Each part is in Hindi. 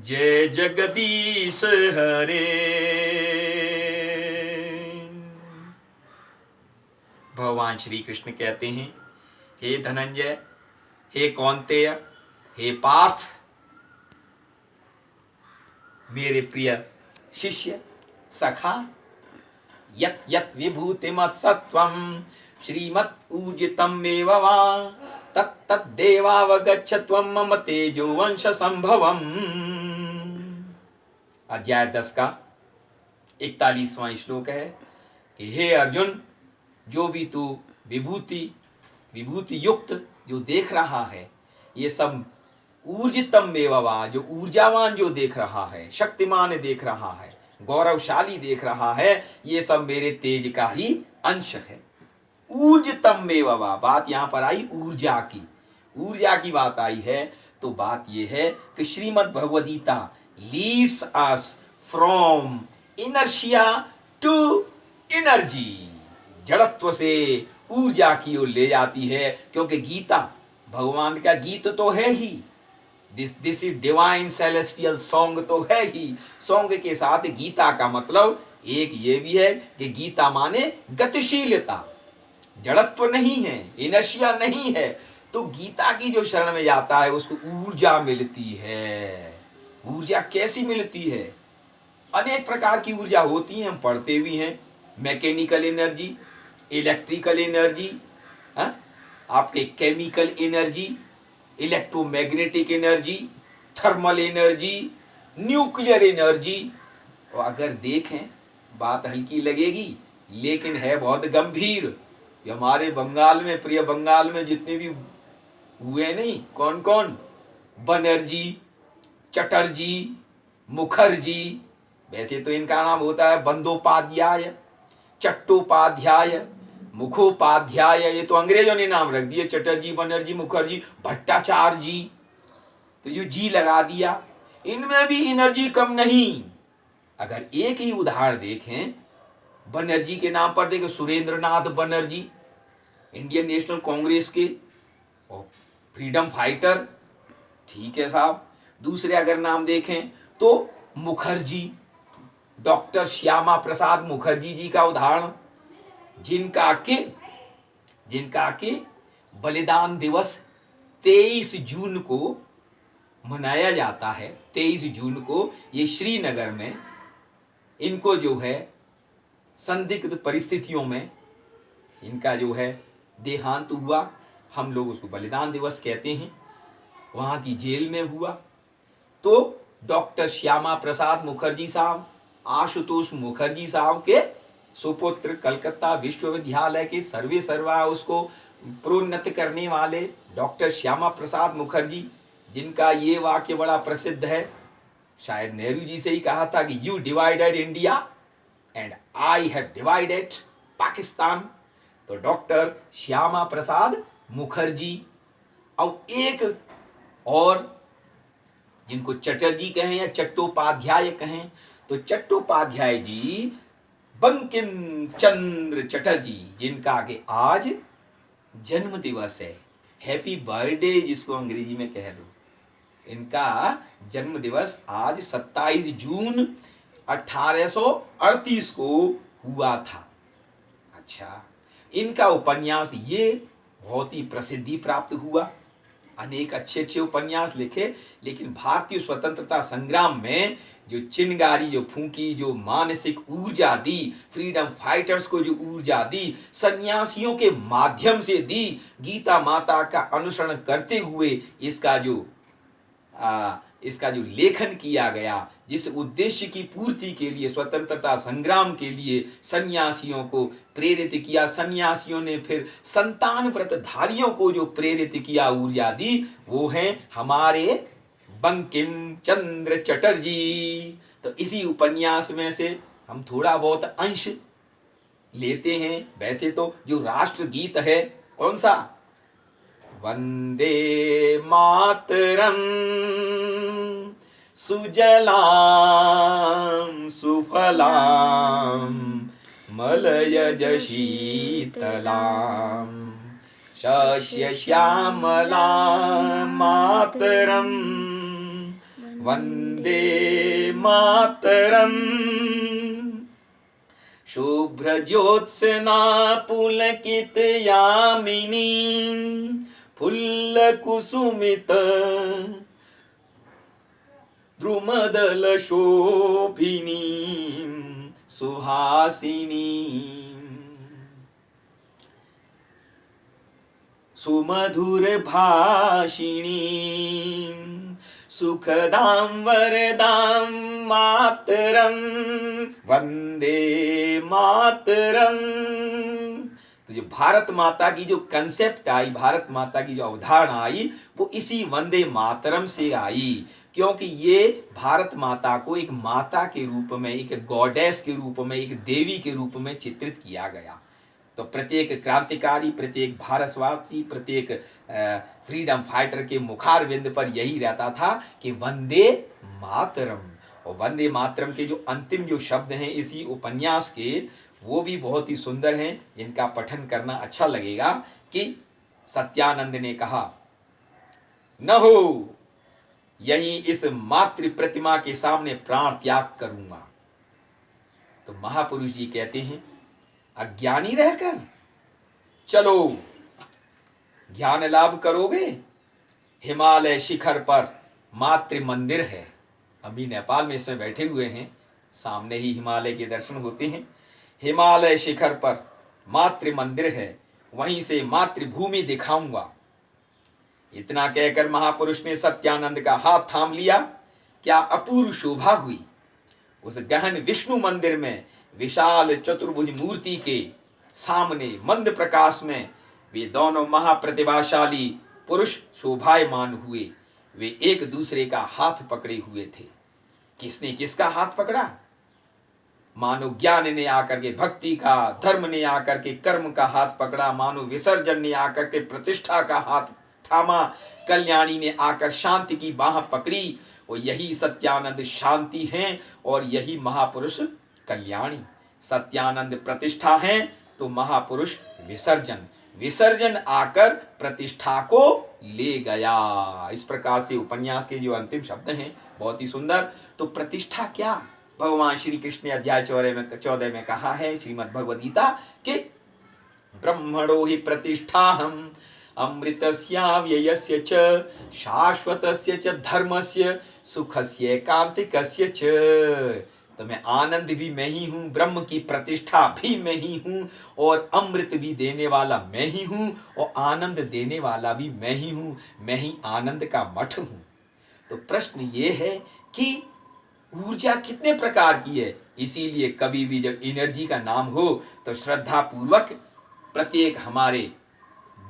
जय जगदीश हरे। भगवान श्री कृष्ण कहते हैं, हे धनंजय, हे कौन्तेय, हे पार्थ, मेरे प्रिय शिष्य सखा, यत यत विभूतिमत्सत्वं श्रीमत् ऊर्जितमेव वा तत् तत् देवावगच्छ मम तेजो वंश संभवम्। अध्याय 10 का 41वां श्लोक है कि हे अर्जुन, जो भी तू विभूति युक्त जो देख रहा है, ये सब ऊर्जितम एवं, जो ऊर्जावान जो देख रहा है, शक्तिमान देख रहा है, गौरवशाली देख रहा है, ये सब मेरे तेज का ही अंश है। ऊर्जितम एवं, बात यहां पर आई ऊर्जा की बात आई है। तो बात यह है कि Shrimad Bhagavad Gita leads us from inertia to energy, जड़त्व से ऊर्जा की ओर ले जाती है, क्योंकि गीता भगवान का गीत तो है ही, this is divine celestial song तो है ही। सॉन्ग के साथ गीता का मतलब एक ये भी है कि गीता माने गतिशीलता, जड़त्व नहीं है, इनर्शिया नहीं है। तो गीता की जो शरण में जाता है उसको ऊर्जा मिलती है। ऊर्जा कैसी मिलती है? अनेक प्रकार की ऊर्जा होती है, हम पढ़ते भी हैं। मैकेनिकल एनर्जी, इलेक्ट्रिकल एनर्जी, आपके chemical energy, electromagnetic energy, thermal energy, nuclear energy. और अगर देखें, बात हल्की लगेगी लेकिन है बहुत गंभीर। हमारे बंगाल में, प्रिय बंगाल में जितने भी हुए नहीं, कौन कौन, बनर्जी, चटर्जी, मुखर्जी, वैसे तो इनका नाम होता है बंदोपाध्याय, चट्टोपाध्याय, मुखोपाध्याय, ये तो अंग्रेजों ने नाम रख दिए, चटर्जी, बनर्जी, मुखर्जी, भट्टाचार्य जी, तो जो जी लगा दिया। इनमें भी एनर्जी कम नहीं। अगर एक ही उदाहरण देखें, बनर्जी के नाम पर देखें, सुरेंद्रनाथ बनर्जी, इंडियन नेशनल कांग्रेस के और फ्रीडम फाइटर, ठीक है साहब। दूसरे अगर नाम देखें तो मुखर्जी, डॉक्टर श्यामा प्रसाद मुखर्जी जी का उदाहरण, जिनका के बलिदान दिवस 23 जून को मनाया जाता है। 23 जून को ये श्रीनगर में इनको जो है संदिग्ध परिस्थितियों में इनका जो है देहांत हुआ। हम लोग उसको बलिदान दिवस कहते हैं। वहाँ की जेल में हुआ। तो डॉक्टर श्यामा प्रसाद मुखर्जी साहब, आशुतोष मुखर्जी साहब के सुपुत्र, कलकत्ता विश्वविद्यालय के सर्वे सर्वा उसको प्रोन्नत करने वाले डॉक्टर श्यामा प्रसाद मुखर्जी, जिनका ये वाक्य बड़ा प्रसिद्ध है, शायद नेहरू जी से ही कहा था कि you divided India and I have divided Pakistan. तो डॉक्टर श्यामा प्रसाद मुखर्जी। और एक और जिनको चटर्जी कहें या चट्टोपाध्याय कहें, तो चट्टोपाध्याय जी बंकिम चंद्र चटर्जी, जिनका आगे आज जन्म दिवस है, हैप्पी बर्थडे जिसको अंग्रेजी में कह दो। इनका जन्म दिवस आज 27 जून 1838 को हुआ था। अच्छा, इनका उपन्यास ये बहुत ही प्रसिद्धि प्राप्त हुआ। अनेक अच्छे अच्छे उपन्यास लिखे, लेकिन भारतीय स्वतंत्रता संग्राम में जो चिंगारी जो फूंकी, जो मानसिक ऊर्जा दी, फ्रीडम फाइटर्स को जो ऊर्जा दी, सन्यासियों के माध्यम से दी, गीता माता का अनुसरण करते हुए इसका जो लेखन किया गया, जिस उद्देश्य की पूर्ति के लिए, स्वतंत्रता संग्राम के लिए सन्यासियों को प्रेरित किया, सन्यासियों ने फिर संतान व्रतधारियों को जो प्रेरित किया, ऊर्जा दी, वो हैं हमारे बंकिम चंद्र चटर्जी। तो इसी उपन्यास में से हम थोड़ा बहुत अंश लेते हैं। वैसे तो जो राष्ट्रगीत है कौन सा, वंदे मातरम सुजलाम सुफलाम मलयज शीतलां शस्य श्यामलां मातरं वन्दे मातरम्। शुभ्रज्योत्स्ना पुलकितयामिनीं फुल्लकुसुमित द्रुमदलशोभिनीं सुहासिनीं सुमधुरभाषिणीं सुखदां वरदां मातरं वन्दे मातरम। तो जो भारत माता की जो कंसेप्ट आई, भारत माता की जो अवधारणा आई, वो इसी वंदे मातरम से आई, क्योंकि ये भारत माता को एक माता के रूप में, एक गॉडेस के रूप में, एक देवी के रूप में चित्रित किया गया। तो प्रत्येक क्रांतिकारी, प्रत्येक भारतवासी, प्रत्येक फ्रीडम फाइटर के मुखारविंद पर यही रहता था कि वंदे मातरम। और वंदे मातरम के जो अंतिम जो शब्द हैं इसी उपन्यास के, वो भी बहुत ही सुंदर हैं, जिनका पठन करना अच्छा लगेगा। कि सत्यानंद ने कहा, न हो यही इस मातृ प्रतिमा के सामने प्राण त्याग करूंगा। तो महापुरुष जी कहते हैं, अज्ञानी रहकर चलो ज्ञान लाभ करोगे। हिमालय शिखर पर मातृ मंदिर है। अभी नेपाल में इसमें बैठे हुए हैं, सामने ही हिमालय के दर्शन होते हैं। हिमालय शिखर पर मातृ मंदिर है, वहीं से मातृभूमि दिखाऊंगा। इतना कहकर महापुरुष ने सत्यानंद का हाथ थाम लिया। क्या अपूर्व शोभा हुई। उस गहन विष्णु मंदिर में विशाल चतुर्भुज मूर्ति के सामने मंद प्रकाश में वे दोनों महाप्रतिभाशाली पुरुष शोभायमान हुए। वे एक दूसरे का हाथ पकड़े हुए थे। किसने किसका हाथ पकड़ा? मानो ज्ञान ने आकर के भक्ति का, धर्म ने आकर के कर्म का हाथ पकड़ा, मानो विसर्जन ने आकर के प्रतिष्ठा का हाथ थामा, कल्याणी ने आकर शांति की बाह पकड़ी। और यही सत्यानंद शांति हैं और यही महापुरुष कल्याणी। सत्यानंद प्रतिष्ठा हैं तो महापुरुष विसर्जन। विसर्जन आकर प्रतिष्ठा को ले गया। इस प्रकार से उपन्यास के जो अंतिम शब्द हैं बहुत ही सुंदर। तो प्रतिष्ठा क्या? भगवान श्री कृष्ण ने अध्याय 14 में कहा है श्रीमद् भगवद गीता कि ब्रह्मणो हि प्रतिष्ठाहम् अमृतस्याव्ययस्य च शाश्वतस्य च धर्मस्य सुखस्य एकांतिकस्य च। तो मैं आनंद भी मैं ही हूँ, ब्रह्म की प्रतिष्ठा भी मैं ही हूँ, और अमृत भी देने वाला मैं ही हूँ, और आनंद देने वाला भी मैं ही हूँ। मैं ही आनंद का मठ हूँ। तो प्रश्न ये है कि ऊर्जा कितने प्रकार की है। इसीलिए कभी भी जब एनर्जी का नाम हो तो श्रद्धा पूर्वक प्रत्येक हमारे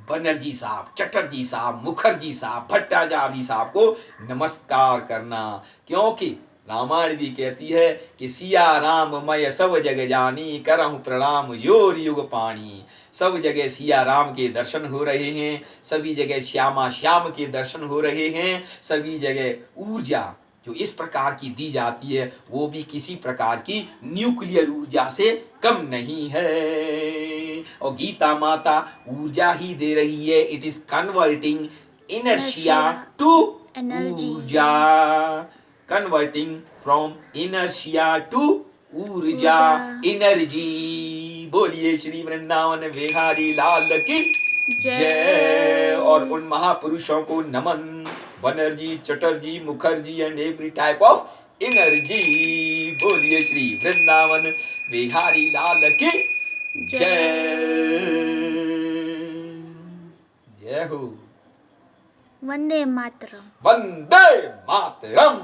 बनर्जी साहब, चटर्जी साहब, मुखर्जी साहब, भट्टाचार्य साहब को नमस्कार करना। क्योंकि रामायण भी कहती है कि सिया राम मय सब जग जानी, करहु प्रणाम योर युग पाणी। सब जगह सिया राम के दर्शन हो रहे हैं, सभी जगह श्यामा श्याम के दर्शन हो रहे हैं, सभी जगह ऊर्जा जो इस प्रकार की दी जाती है वो भी किसी प्रकार की न्यूक्लियर ऊर्जा से कम नहीं है। और गीता माता ऊर्जा ही दे रही है। It is converting inertia to ऊर्जा, कन्वर्टिंग फ्रॉम इनर्शिया टू ऊर्जा, एनर्जी। बोलिए श्री वृंदावन बिहारी लाल की जय। और उन महापुरुषों को नमन, Banerjee, Chatterjee, Mukherjee and every type of energy. बोलिए श्री वृंदावन बिहारी लाल की जय। जय हो। वंदे मातरम। वंदे मातरम।